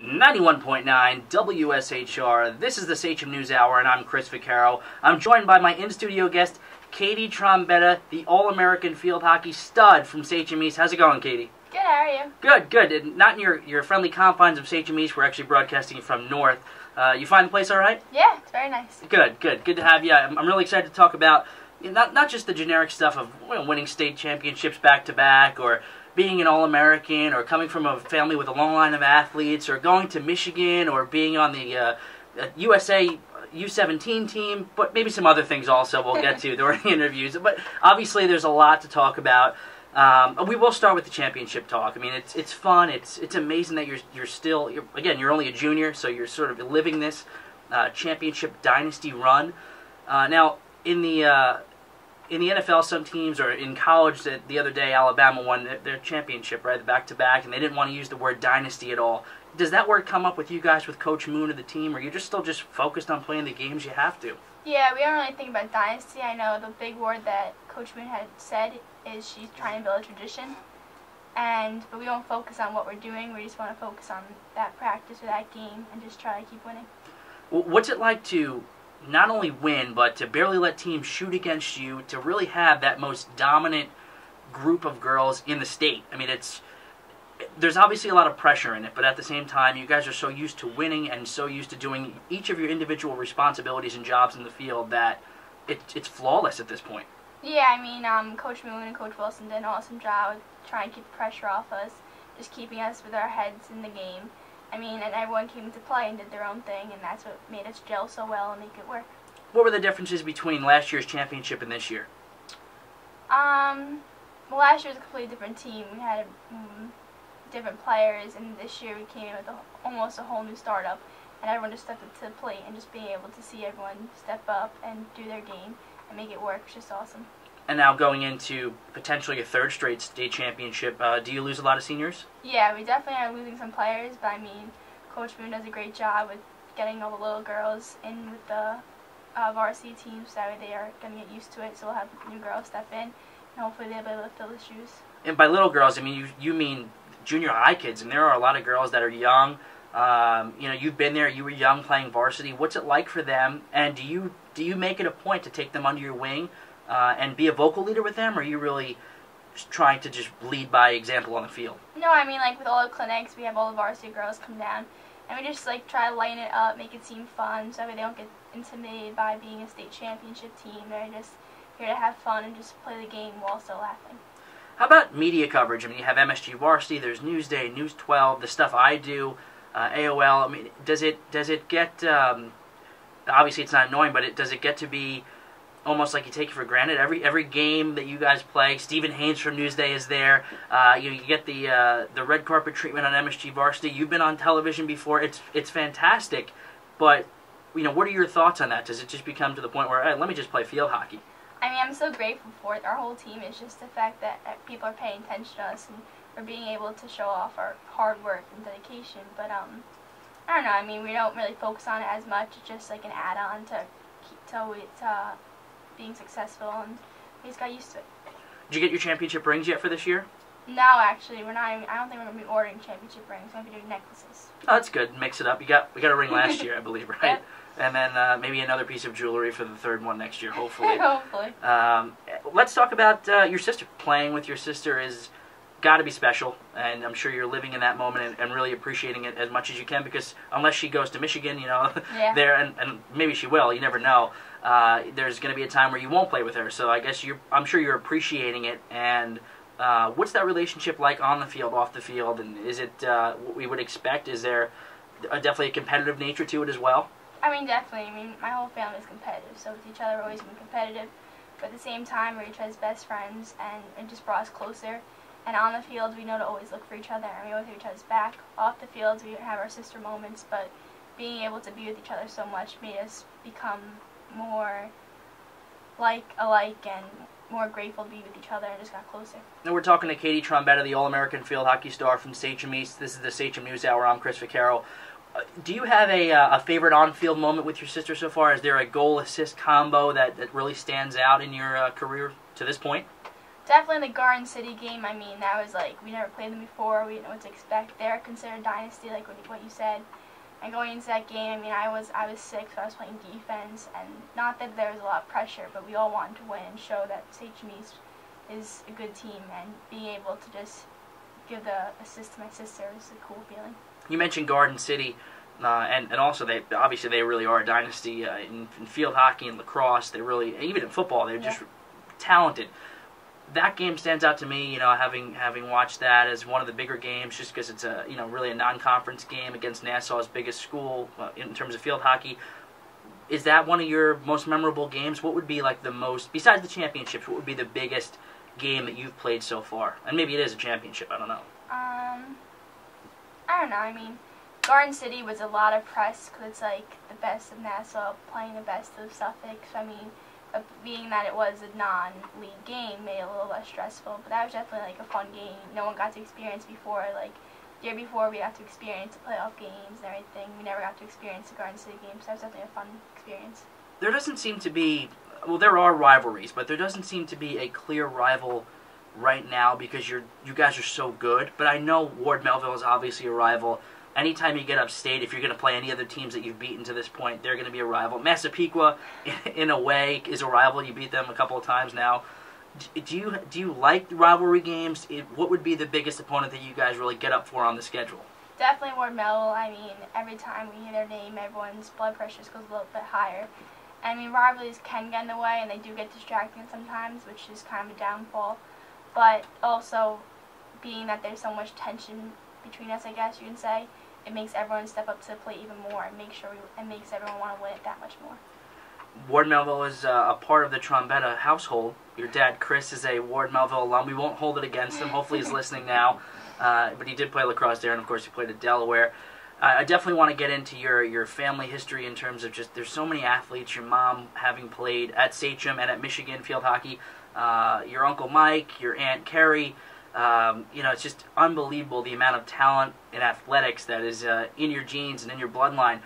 91.9 WSHR. This is the Sachem News Hour, and I'm Chris Vaccaro. I'm joined by my in-studio guest, Katie Trombetta, the All-American field hockey stud from Sachem East. How's it going, Katie? Good, how are you? Good, good. And not in your friendly confines of Sachem East. We're actually broadcasting from north. You find the place all right? Yeah, it's very nice. Good, good. Good to have you. I'm really excited to talk about not just the generic stuff of winning state championships back-to-back, or being an All-American, or coming from a family with a long line of athletes, or going to Michigan, or being on the USA U17 team, but maybe some other things also we'll get to during the interviews. But obviously there's a lot to talk about. We will start with the championship talk. I mean, it's fun. It's amazing that you're only a junior, so you're sort of living this championship dynasty run. Now, in the NFL, some teams, or in college, the other day, Alabama won their championship, right, back-to-back, and they didn't want to use the word dynasty at all. Does that word come up with you guys, with Coach Moon of the team, or are you still focused on playing the games you have to? Yeah, we don't really think about dynasty. I know the big word that Coach Moon had said is she's trying to build a tradition, but we don't focus on what we're doing. We just want to focus on that practice or that game and just try to keep winning. Well, what's it like to not only win, but to barely let teams shoot against you, to really have that most dominant group of girls in the state? I mean, there's obviously a lot of pressure in it, but at the same time, you guys are so used to winning and so used to doing each of your individual responsibilities and jobs in the field that it's flawless at this point. Yeah, I mean, Coach Moon and Coach Wilson did an awesome job with trying to keep the pressure off us, just keeping us with our heads in the game. I mean, and everyone came to play and did their own thing, and that's what made us gel so well and make it work. What were the differences between last year's championship and this year? Well, last year was a completely different team. We had different players, and this year we came in with almost a whole new startup, and everyone just stepped up to the plate, and just being able to see everyone step up and do their game and make it work was just awesome. And now going into potentially a third straight state championship, do you lose a lot of seniors? Yeah, we definitely are losing some players, but I mean, Coach Moon does a great job with getting all the little girls in with the varsity team, so that way they are going to get used to it, so we'll have new girls step in, and hopefully they'll be able to fill the shoes. And by little girls, I mean, you mean junior high kids, and there are a lot of girls that are young. You've been there, you were young playing varsity. What's it like for them, and do you make it a point to take them under your wing and be a vocal leader with them, or are you really trying to just lead by example on the field? No, I mean, like with all the clinics, we have all the varsity girls come down, and we just like try to lighten it up, make it seem fun, so that way they don't get intimidated by being a state championship team. They're just here to have fun and just play the game while still laughing. How about media coverage? I mean, you have MSG Varsity, there's Newsday, News 12, the stuff I do, AOL. I mean, does it get? Obviously, it's not annoying, but does it get to be almost like you take it for granted? Every game that you guys play, Stephen Haynes from Newsday is there. You get the red carpet treatment on MSG Varsity. You've been on television before. It's fantastic, but what are your thoughts on that? Does it just become to the point where, hey, let me just play field hockey? I mean, I'm so grateful for it. Our whole team is just the fact that people are paying attention to us and we're being able to show off our hard work and dedication. But I don't know. I mean, we don't really focus on it as much. It's just like an add-on to being successful, and we just got used to it. Did you get your championship rings yet for this year? No, actually, we're not. I don't think we're gonna be ordering championship rings. We're gonna be doing necklaces. Oh, that's good. Mix it up. We got a ring last year, I believe, right? Yep. And then maybe another piece of jewelry for the third one next year, hopefully. Hopefully. Let's talk about your sister. Playing with your sister is got to be special, and I'm sure you're living in that moment and really appreciating it as much as you can, because unless she goes to Michigan, yeah. there, and maybe she will, you never know, there's going to be a time where you won't play with her. So I guess I'm sure you're appreciating it. And what's that relationship like on the field, off the field, and is it what we would expect? Is there definitely a competitive nature to it as well? I mean, definitely. I mean, my whole family is competitive, so with each other we're always been competitive, but at the same time we're each other's best friends, and it just brought us closer. And on the field, we know to always look for each other, and we always have each other's back. Off the field, we have our sister moments, but being able to be with each other so much made us become more alike and more grateful to be with each other, and just got closer. And we're talking to Katie Trombetta, the All-American field hockey star from Sachem East. This is the Sachem News Hour. I'm Chris Vaccaro. Do you have a favorite on-field moment with your sister so far? Is there a goal-assist combo that really stands out in your career to this point? Definitely the Garden City game. I mean, that was like, we never played them before. We didn't know what to expect. They're considered dynasty, like what you said. And going into that game, I mean, I was sick, so I was playing defense. And not that there was a lot of pressure, but we all wanted to win and show that Sachem East is a good team. And being able to just give the assist to my sister was a cool feeling. You mentioned Garden City. And also they really are a dynasty in field hockey and lacrosse. They really, even in football, they're just talented. That game stands out to me, having watched that as one of the bigger games, just because it's really a non-conference game against Nassau's biggest school in terms of field hockey. Is that one of your most memorable games? What would be like the most, besides the championships, what would be the biggest game that you've played so far? And maybe it is a championship. I don't know. I don't know. I mean, Garden City was a lot of press because it's like the best of Nassau playing the best of Suffolk. So I mean, being that it was a non-league game made it a little less stressful. But that was definitely like a fun game. No one got to experience before. Like the year before, we got to experience the playoff games and everything. We never got to experience the Garden City game, so that was definitely a fun experience. There doesn't seem to be, well, there are rivalries, but there doesn't seem to be a clear rival right now because you guys are so good. But I know Ward Melville is obviously a rival. Anytime you get upstate, if you're going to play any other teams that you've beaten to this point, they're going to be a rival. Massapequa, in a way, is a rival. You beat them a couple of times now. Do you like rivalry games? What would be the biggest opponent that you guys really get up for on the schedule? Definitely Ward Melville. I mean, every time we hear their name, everyone's blood pressure goes a little bit higher. I mean, rivalries can get in the way, and they do get distracting sometimes, which is kind of a downfall. But also, being that there's so much tension between us, I guess you can say, it makes everyone step up to the plate even more and makes everyone want to win it that much more. Ward Melville is a part of the Trombetta household. Your dad, Chris, is a Ward Melville alum. We won't hold it against him. Hopefully he's listening now. But he did play lacrosse there, and of course he played at Delaware. I definitely want to get into your family history in terms of just, there's so many athletes. Your mom having played at Sachem and at Michigan field hockey. Your Uncle Mike, your Aunt Carrie. It's just unbelievable the amount of talent in athletics that is in your genes and in your bloodline.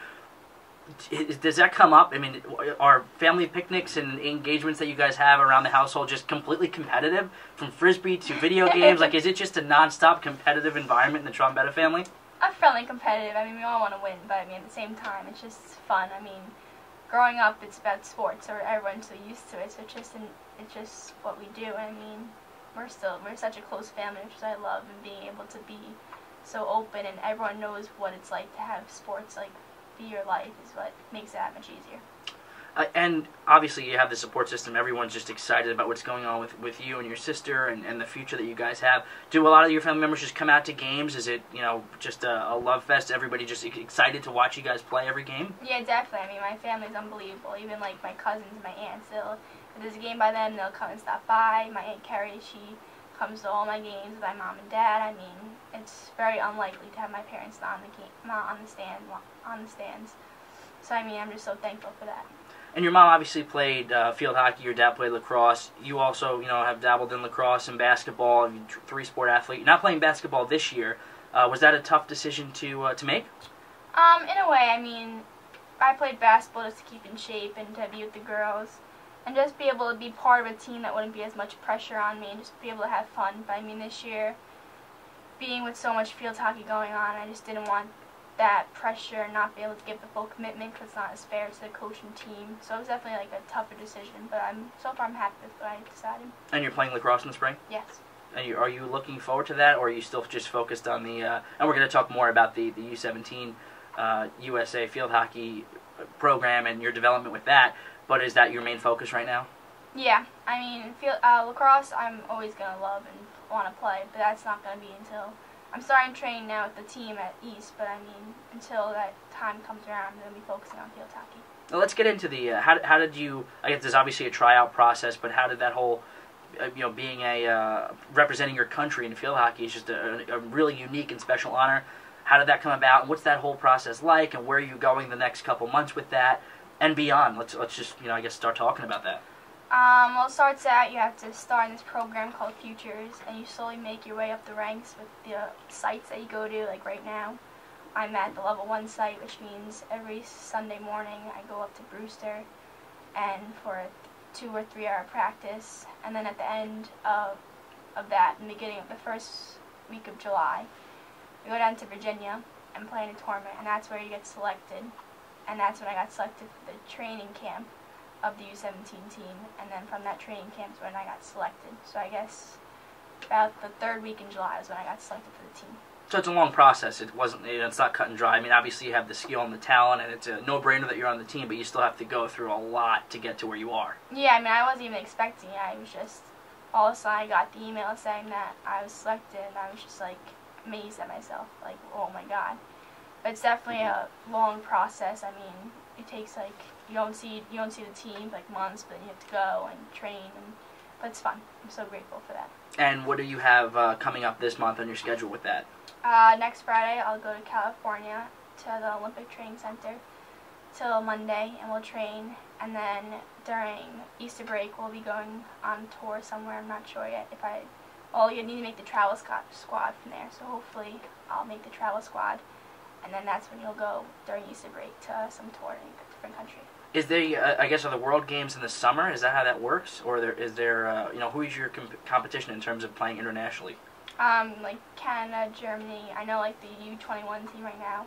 Does that come up? I mean, are family picnics and engagements that you guys have around the household just completely competitive, from frisbee to video games? Like, is it just a nonstop competitive environment in the Trombetta family? I'm friendly competitive. I mean, we all want to win, but I mean, at the same time, it's just fun. I mean, growing up, it's about sports, or everyone's so used to it, so it's just what we do. I mean, we're such a close family, which is I love, and being able to be so open and everyone knows what it's like to have sports like be your life is what makes it that much easier. And obviously you have the support system. Everyone's just excited about what's going on with you and your sister and the future that you guys have. Do a lot of your family members just come out to games? Is it, just a love fest? Everybody just excited to watch you guys play every game? Yeah, definitely. I mean, my family's unbelievable. Even like my cousins and my aunts, if there's a game by them, they'll come and stop by. My Aunt Carrie, she comes to all my games with my mom and dad. I mean, it's very unlikely to have my parents not on the stands. So I mean, I'm just so thankful for that. And your mom obviously played field hockey. Your dad played lacrosse. You also, have dabbled in lacrosse and basketball. You're a three-sport athlete. You're not playing basketball this year. Was that a tough decision to make? In a way, I mean, I played basketball just to keep in shape and to be with the girls, and just be able to be part of a team that wouldn't be as much pressure on me, and just be able to have fun. But I mean, this year, being with so much field hockey going on, I just didn't want that pressure and not be able to give the full commitment because it's not as fair to the coach and team. So it was definitely like a tougher decision, but so far I'm happy with what I decided. And you're playing lacrosse in the spring? Yes. And are you looking forward to that, or are you still just focused on the, and we're going to talk more about the U17 USA field hockey program and your development with that, but is that your main focus right now? Yeah. I mean, lacrosse I'm always going to love and want to play, but that's not going to be until I'm starting training now with the team at East, but I mean, until that time comes around, I'm going to be focusing on field hockey. Well, let's get into the, how did you, I guess there's obviously a tryout process, but how did that whole, being representing your country in field hockey is just a really unique and special honor. How did that come about, and what's that whole process like, and where are you going the next couple months with that, and beyond? Let's just, I guess, start talking about that. Well, it starts out, you have to start in this program called Futures, and you slowly make your way up the ranks with the sites that you go to. Like right now, I'm at the level 1 site, which means every Sunday morning I go up to Brewster and for a 2 or 3 hour practice, and then at the end of of that, in the beginning of the first week of July, we go down to Virginia and play in a tournament, and that's where you get selected. And that's when I got selected for the training camp of the U17 team, and then from that training camp is when I got selected. So I guess about the third week in July is when I got selected for the team. So it's a long process. It wasn't. It's not cut and dry. I mean, obviously you have the skill and the talent, and it's a no-brainer that you're on the team. But you still have to go through a lot to get to where you are. Yeah, I mean, I wasn't even expecting it. I was just all of a sudden I got the email saying that I was selected, and I was just like amazed at myself, like, oh my god. But it's definitely a long process. I mean, it takes like you don't see the team for like months, but you have to go and train, but it's fun. I'm so grateful for that. And what do you have coming up this month on your schedule with that? Next Friday, I'll go to California to the Olympic Training Center till Monday, and we'll train. And then during Easter break, we'll be going on tour somewhere. I'm not sure yet. You need to make the travel squad from there. So hopefully, I'll make the travel squad, and then that's when you'll go during Easter break to some tour in a different country. Is there, I guess, are the World Games in the summer? Is that how that works, or is there, who is your competition in terms of playing internationally? Like Canada, Germany. I know like the U21 team right now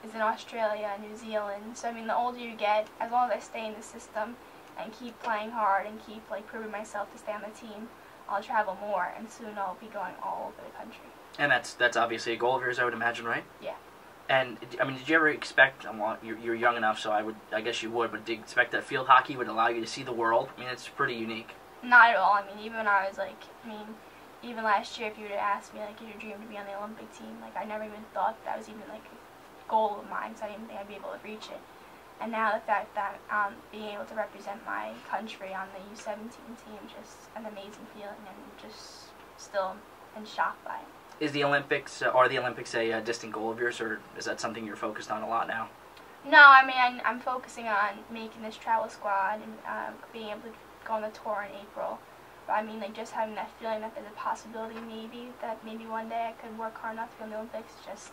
is in Australia, New Zealand. So I mean, the older you get, as long as I stay in the system and keep playing hard and keep like proving myself to stay on the team, I'll travel more, and soon I'll be going all over the country. And that's obviously a goal of yours, I would imagine, right? Yeah. And I mean, did you ever expect? Well, you're young enough, so I guess you would. But did you expect that field hockey would allow you to see the world? I mean, it's pretty unique. Not at all. I mean, even when I was like, even last year, if you would have asked me, like, is your dream to be on the Olympic team, like, I never even thought that was even, like, a goal of mine, so I didn't think I'd be able to reach it. And now the fact that being able to represent my country on the U17 team, just an amazing feeling, and just still in shock by it. Are the Olympics a distant goal of yours, or is that something you're focused on a lot now? No, I mean, I'm focusing on making this travel squad and being able to go on the tour in April. I mean, like, just having that feeling that there's a possibility maybe one day I could work hard enough to go in the Olympics, just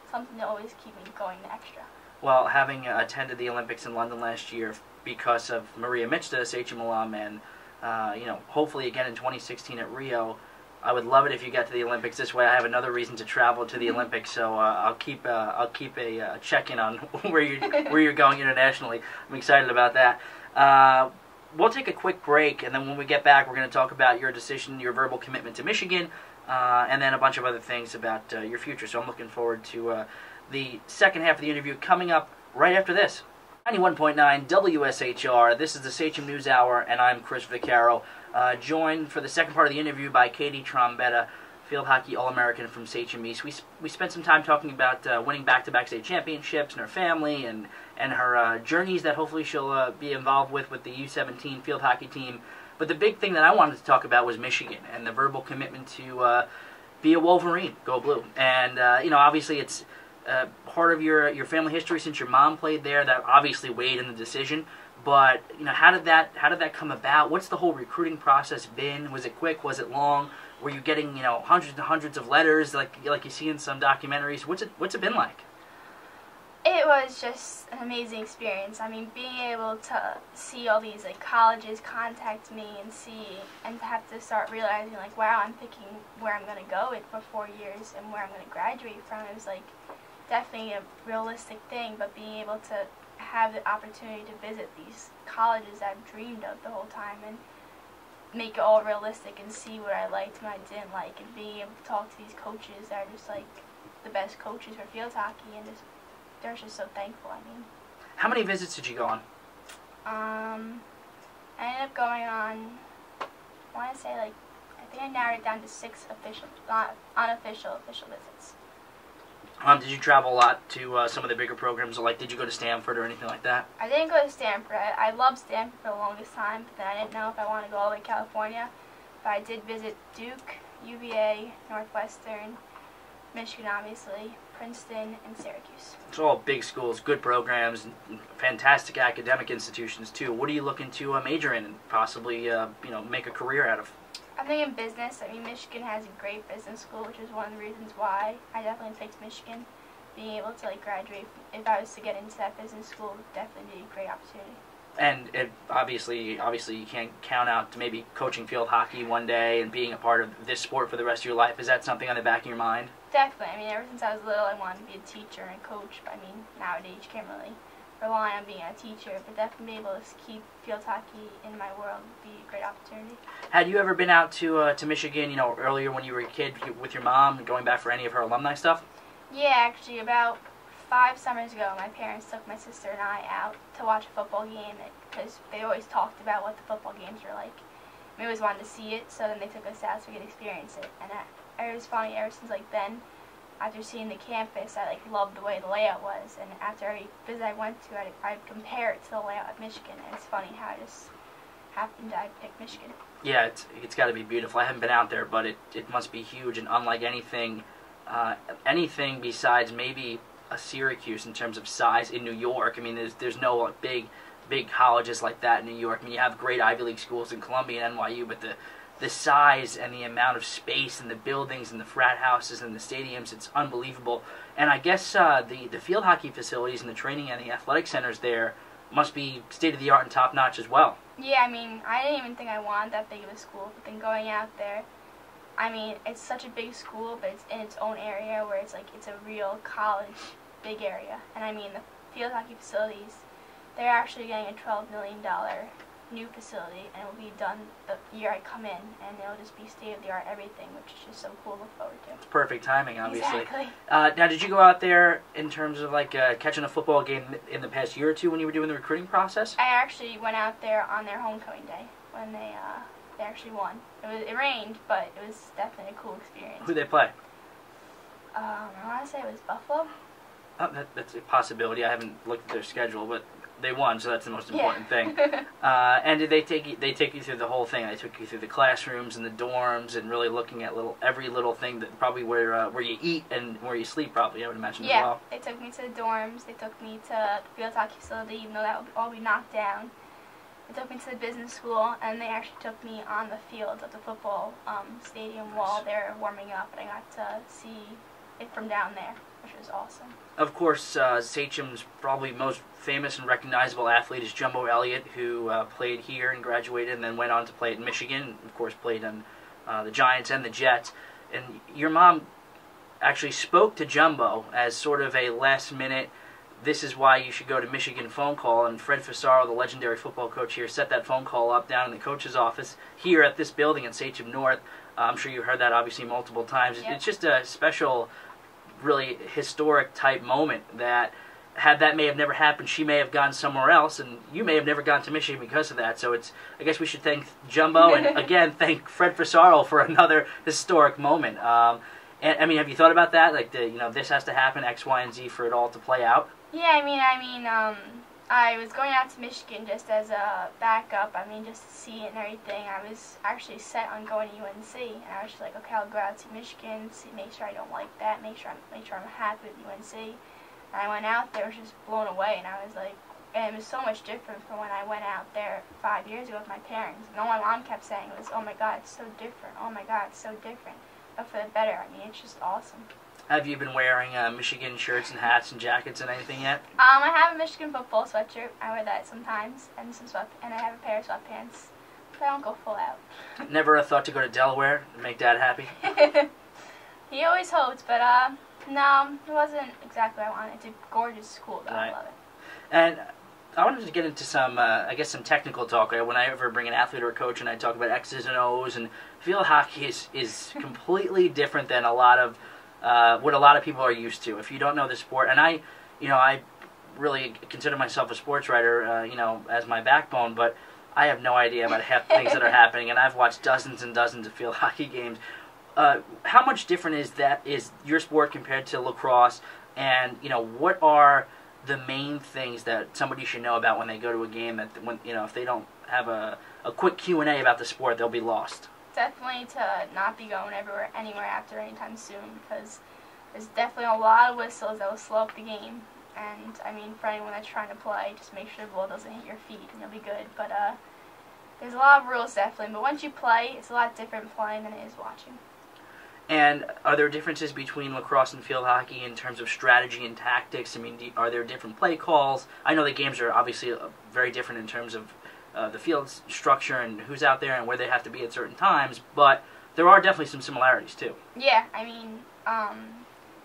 something to always keep me going the extra. Well, having attended the Olympics in London last year because of Maria Michta, Sachem alum, and hopefully again in 2016 at Rio, I would love it if you got to the Olympics. This way, I have another reason to travel to the Olympics. So I'll keep a check-in on where you're going internationally. I'm excited about that. We'll take a quick break, and then when we get back, we're going to talk about your decision, your verbal commitment to Michigan, and then a bunch of other things about your future. So I'm looking forward to the second half of the interview coming up right after this. 91.9 WSHR. This is the Sachem News Hour, and I'm Chris Vaccaro, joined for the second part of the interview by Katie Trombetta, field hockey All-American from Sachem East. We spent some time talking about winning back-to-back state championships and her family and her journeys that hopefully she'll be involved with the U17 field hockey team. But the big thing that I wanted to talk about was Michigan and the verbal commitment to be a Wolverine, go blue. And obviously it's part of your family history since your mom played there. That obviously weighed in the decision. But how did that come about? What's the whole recruiting process been? Was it quick? Was it long? Were you getting hundreds and hundreds of letters like you see in some documentaries? What's it been like? It was just an amazing experience. I mean, being able to see all these like colleges contact me and to have to start realizing like, wow, I'm picking where I'm going to go for 4 years and where I'm going to graduate from. It was like definitely a realistic thing, but being able to have the opportunity to visit these colleges that I've dreamed of the whole time and make it all realistic and see what I liked and what I didn't like, and being able to talk to these coaches that are just like the best coaches for field hockey, and they're just so thankful. I mean, how many visits did you go on? I ended up going on, I want to say I think I narrowed it down to 6 official, not unofficial, official visits. Did you travel a lot to some of the bigger programs? Like, did you go to Stanford or anything like that? I didn't go to Stanford. I loved Stanford for the longest time, but then I didn't know if I wanted to go all the way to California. But I did visit Duke, UVA, Northwestern, Michigan, obviously, Princeton, and Syracuse. It's all big schools, good programs, and fantastic academic institutions too. What are you looking to major in and possibly make a career out of? I'm thinking business. I mean, Michigan has a great business school, which is one of the reasons why I definitely picked Michigan. Being able to graduate, if I was to get into that business school, would definitely be a great opportunity. And obviously you can't count out to maybe coaching field hockey one day and being a part of this sport for the rest of your life. Is that something on the back of your mind? Definitely. I mean, ever since I was little, I wanted to be a teacher and a coach. But, I mean, nowadays you can't really rely on being a teacher. But definitely being able to keep field hockey in my world would be a great opportunity. Had you ever been out to Michigan, earlier when you were a kid with your mom, going back for any of her alumni stuff? Yeah, actually, about 5 summers ago, my parents took my sister and I out to watch a football game because they always talked about what the football games were like. We always wanted to see it, so then they took us out so we could experience it. And it was funny, ever since then, after seeing the campus, I loved the way the layout was. And after every visit I went to, I'd compare it to the layout of Michigan. And it's funny how I just happened I picked Michigan. Yeah, it's got to be beautiful. I haven't been out there, but it must be huge and unlike anything besides maybe a Syracuse in terms of size in New York. I mean, there's no big colleges like that in New York. I mean, you have great Ivy League schools in Columbia and NYU, but the size and the amount of space and the buildings and the frat houses and the stadiums, it's unbelievable. And I guess the field hockey facilities and the training and the athletic centers there must be state-of-the-art and top-notch as well. Yeah, I mean, I didn't even think I wanted that big of a school, but then going out there, I mean, it's such a big school, but it's in its own area where it's a real college, big area. And I mean, the field hockey facilities, they're actually getting a $12 million new facility, and it will be done the year I come in, and it'll just be state-of-the-art everything, which is just so cool to look forward to. It's perfect timing, obviously. Exactly. Now, did you go out there in terms of catching a football game in the past year or two when you were doing the recruiting process? I actually went out there on their homecoming day when they actually won. It rained, but it was definitely a cool experience. Who'd they play? I want to say it was Buffalo. Oh, that's a possibility. I haven't looked at their schedule, but they won, so that's the most important thing. And did they take you through the whole thing? They took you through the classrooms and the dorms and really looking at every little thing, that probably where you eat and where you sleep, probably, I would imagine, as well. Yeah, they took me to the dorms. They took me to the field hockey facility, even though that would all be knocked down. They took me to the business school, and they actually took me on the field of the football stadium while they were warming up, and I got to see it from down there, which was awesome. Of course, Sachem's probably most famous and recognizable athlete is Jumbo Elliott, who played here and graduated and then went on to play at Michigan. Of course, played on the Giants and the Jets. And your mom actually spoke to Jumbo as sort of a last-minute, this is why you should go to Michigan phone call, and Fred Fasaro, the legendary football coach here, set that phone call up down in the coach's office here at this building in Sachem North. I'm sure you heard that obviously multiple times. Yep. It's just a special, really historic type moment that, had that may have never happened, she may have gone somewhere else, and you may have never gone to Michigan because of that. So I guess we should thank Jumbo, and again thank Fred Fasaro for another historic moment. And I mean, have you thought about that? This has to happen, X, Y, and Z for it all to play out. Yeah, I mean, I was going out to Michigan just as a backup. I mean, just to see it and everything. I was actually set on going to UNC, and I was just like, okay, I'll go out to Michigan, make sure I don't like that, make sure I'm happy with UNC. And I went out there, was just blown away, and I was like, and it was so much different from when I went out there 5 years ago with my parents. And all my mom kept saying was, oh my God, it's so different. Oh my God, it's so different. But for the better. I mean, it's just awesome. Have you been wearing Michigan shirts and hats and jackets and anything yet? I have a Michigan football sweatshirt. I wear that sometimes, and and I have a pair of sweatpants. But I don't go full out. Never a thought to go to Delaware and make Dad happy? He always hoped, but no, it wasn't exactly what I wanted. It's a gorgeous school, though. Right. I love it. And I wanted to get into some, some technical talk. When I ever bring an athlete or a coach and I talk about X's and O's, and field hockey is completely different than a lot of what a lot of people are used to. If you don't know the sport, and I really consider myself a sports writer, as my backbone, but I have no idea about half the things that are happening, and I've watched dozens and dozens of field hockey games. How much different is your sport compared to lacrosse, and what are the main things that somebody should know about when they go to a game, that if they don't have a quick Q&A about the sport, they'll be lost? Definitely to not be going anywhere after anytime soon, because there's definitely a lot of whistles that will slow up the game. And I mean, for anyone that's trying to play, just make sure the ball doesn't hit your feet and you'll be good. But there's a lot of rules definitely, but once you play, it's a lot different playing than it is watching. And are there differences between lacrosse and field hockey in terms of strategy and tactics? I mean, are there different play calls? I know the games are obviously very different in terms of the field structure and who's out there and where they have to be at certain times, but there are definitely some similarities too. Yeah, I mean,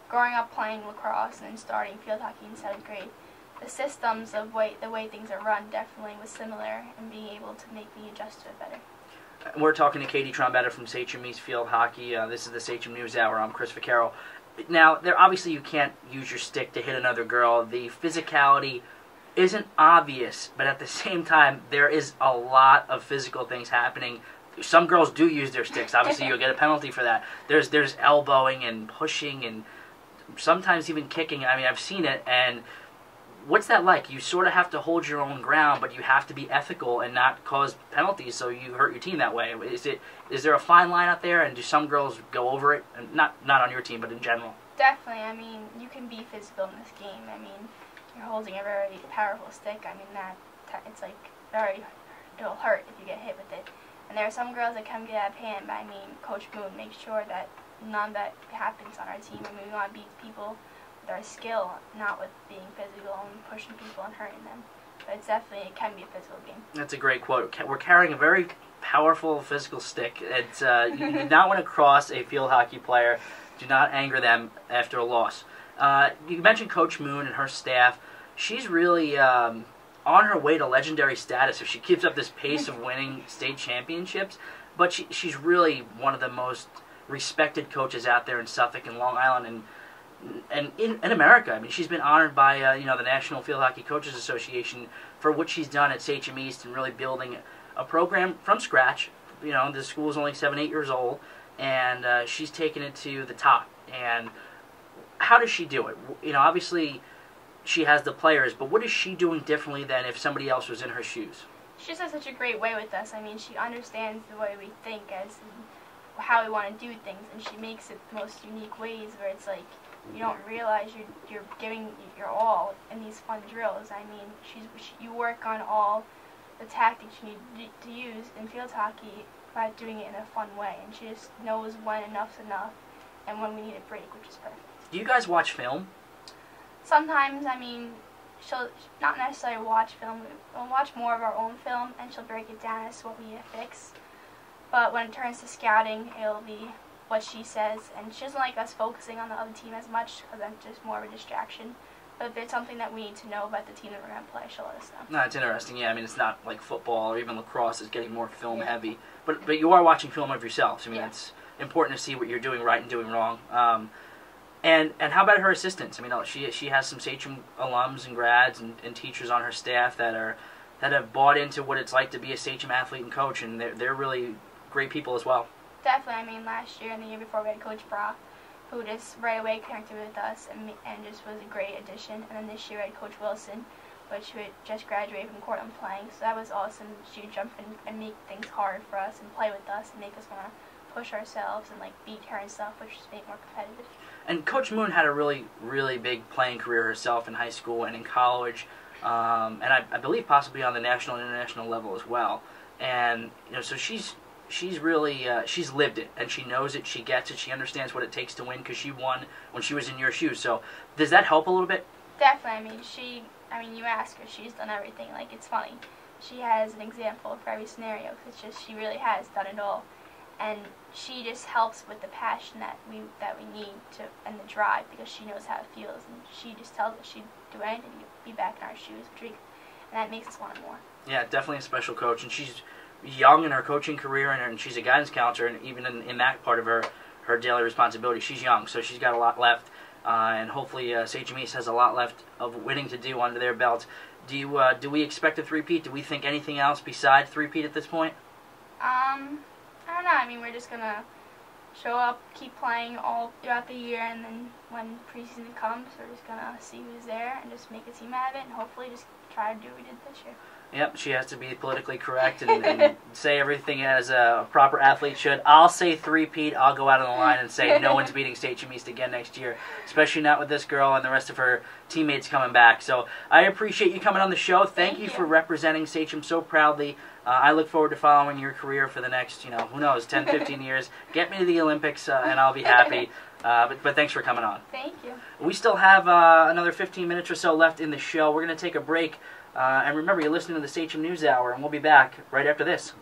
growing up playing lacrosse and then starting field hockey in 7th grade, the systems of the way things are run definitely was similar, and being able to make me adjust to it better. We're talking to Katie Trombetta from Sachem East Field Hockey. This is the Sachem News Hour. I'm Chris Vaccaro. Now, obviously you can't use your stick to hit another girl. The physicality isn't obvious, but at the same time, there is a lot of physical things happening. Some girls do use their sticks. Obviously, you'll get a penalty for that. There's elbowing and pushing and sometimes even kicking. I mean, I've seen it, and what's that like? You sort of have to hold your own ground, but you have to be ethical and not cause penalties so you hurt your team that way. Is there a fine line out there, and do some girls go over it? And not on your team, but in general. Definitely. I mean, you can be physical in this game. I mean, you're holding a very powerful stick. I mean, it's like it'll hurt if you get hit with it. And there are some girls that can get out of hand, but I mean, Coach Boone makes sure that none of that happens on our team. I mean, we want to beat people with our skill, not with being physical and pushing people and hurting them. But it can be a physical game. That's a great quote. We're carrying a very powerful physical stick. It's you do not want to cross a field hockey player. Do not anger them after a loss. You mentioned Coach Moon and her staff. She's really on her way to legendary status if she keeps up this pace of winning state championships. But she's really one of the most respected coaches out there in Suffolk and Long Island and in America. I mean, she's been honored by the National Field Hockey Coaches Association for what she's done at Sachem East and really building a program from scratch. You know, the school is only 7-8 years old, and she's taken it to the top. And how does she do it? You know, obviously she has the players, but what is she doing differently than if somebody else was in her shoes? She just has such a great way with us. I mean, she understands the way we think as how we want to do things, and she makes it the most unique ways where it's like you don't realize you're giving your all in these fun drills. I mean, you work on all the tactics you need to use in field hockey by doing it in a fun way, and she just knows when enough's enough and when we need a break, which is perfect. Do you guys watch film? Sometimes, I mean, she'll not necessarily watch film. We'll watch more of our own film, and she'll break it down as to what we need to fix. But when it turns to scouting, it'll be what she says, and she doesn't like us focusing on the other team as much because that's just more of a distraction. But if there's something that we need to know about the team that we're going to play, she'll let us know. No, it's interesting. Yeah, I mean, it's not like football or even lacrosse is getting more film heavy, but you are watching film of yourselves. I mean, it's important to see what you're doing right and doing wrong. And how about her assistants? I mean, she has some Sachem alums and grads and teachers on her staff that have bought into what it's like to be a Sachem athlete and coach, and they're really great people as well. Definitely. I mean, last year and the year before we had Coach Brock, who just right away connected with us and just was a great addition. And then this year we had Coach Wilson, which had just graduated from Cortland playing, so that was awesome. She would jump in and make things hard for us and play with us and make us want to push ourselves and like beat her and stuff, which just made it more competitive. And Coach Moon had a really, really big playing career herself in high school and in college, and I believe possibly on the national and international level as well. And so she's really she's lived it, and she knows it, she gets it, she understands what it takes to win because she won when she was in your shoes. So does that help a little bit? Definitely. I mean, you ask her, she's done everything. Like, it's funny. She has an example for every scenario. It's just she really has done it all. And she just helps with the passion that we need to and the drive because she knows how it feels, and she just tells us she'd do anything to be back in our shoes, and that makes us want it more. Yeah, definitely a special coach, and she's young in her coaching career, and she's a guidance counselor, and even in that part of her daily responsibility, she's young, so she's got a lot left, and hopefully Sachem East has a lot left of winning to do under their belts. Do we expect a three-peat? Do we think anything else besides three-peat at this point? I don't know. I mean, we're just going to show up, keep playing all throughout the year, and then when preseason comes, we're just going to see who's there and just make a team out of it, and hopefully just try to do what we did this year. Yep, she has to be politically correct and say everything as a proper athlete should. I'll say three-peat. I'll go out on the line and say no one's beating Sachem East again next year, especially not with this girl and the rest of her teammates coming back. So I appreciate you coming on the show. Thank you for representing Sachem so proudly I look forward to following your career for the next, who knows, 10, 15 years. Get me to the Olympics, and I'll be happy. But thanks for coming on. Thank you. We still have another 15 minutes or so left in the show. We're going to take a break. And remember, you're listening to the Sachem News Hour, and we'll be back right after this.